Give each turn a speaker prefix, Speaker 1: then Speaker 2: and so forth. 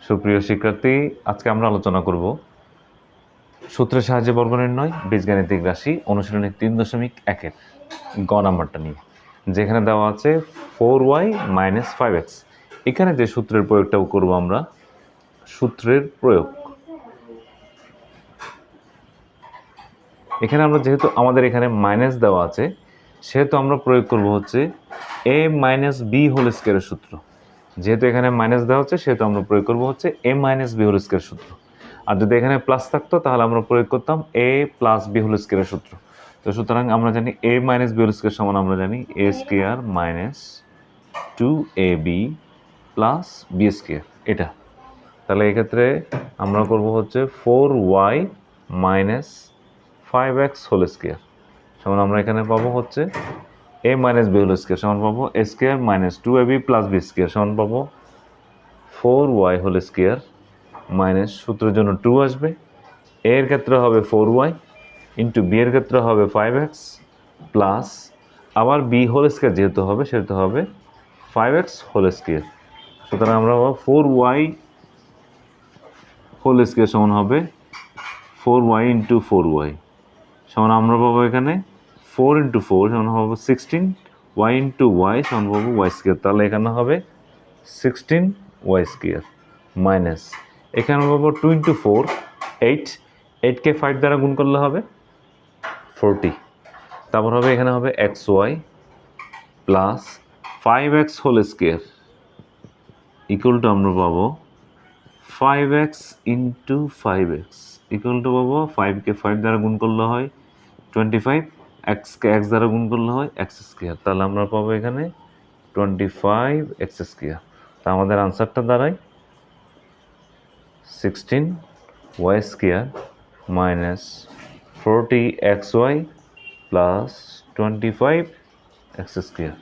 Speaker 1: সুপ্রিয় শিক্ষার্থী, আজকে আমরা আলোচনা করব সূত্রের সাহায্যে বর্গনির্ণয়, বীজগাণিতিক রাশি, অনুশীলনী 3.1-এর গ নাম্বারটা নিয়ে, যেখানে দেওয়া আছে 4y - 5x। এখানে যে সূত্রের প্রয়োগটা করব আমরা, সূত্রের প্রয়োগ, এখানে আমরা যেহেতু আমাদের এখানে মাইনাস দেওয়া আছে, সেহেতু আমরা প্রয়োগ করব হচ্ছে a - b হোল স্কয়ারের সূত্র। যেহেতু এখানে মাইনাস দেওয়া হচ্ছে, সেহেতু আমরা প্রয়োগ করব হচ্ছে a - b হোল স্কয়ার সূত্র। আর যদি এখানে প্লাস থাকতো, তাহলে আমরা প্রয়োগ করতাম a + b হোল স্কয়ারের সূত্র। তো সুতরাং আমরা জানি a - b হোল স্কয়ার সমান, আমরা জানি a square - 2ab + b square, এটা। তাহলে এক্ষেত্রে আমরা করব হচ্ছে 4y - 5x হোল স্কয়ার সমান, আমরা এখানে পাবো হচ্ছে a - b হোল স্কয়ার সমান পাবো a square - 2ab + b square সমান পাবো 4y হোল স্কয়ার মাইনাস, সূত্রের জন্য 2 আসবে, a এর ক্ষেত্রে হবে 4y ইন্টু b এর ক্ষেত্রে হবে 5x প্লাস আবার b হোল স্কয়ার যেহেতু হবে, সেহেতু হবে 5x হোল স্কয়ার। সুতরাং আমরা 4y হোল স্কয়ার সমান হবে 4y ইন্টু 4y সমান, আমরা পাবো এখানে 4 ইন্টু 4 সমান হবে 16, y ইন্টু y সমান পাবো y স্কয়ার। তাহলে এখানে হবে 16y স্কয়ার মাইনাস, এখানে পাবো 2 ইন্টু 4 8, 8কে 5 দ্বারা গুণ করলে হবে 40। তারপর হবে এখানে হবে xy plus 5x whole square equal to, আমরা পাবো 5x into 5x equal to পাবো 5কে 5 দ্বারা গুণ করলে হয় 25, xকে x দ্বারা গুণ করলে হয় x স্কয়ার। তাহলে আমরা পাবো এখানে 25x স্কয়ার। তা আমাদের আনসারটা দাঁড়ায় 16y square minus 40xy plus 25x square.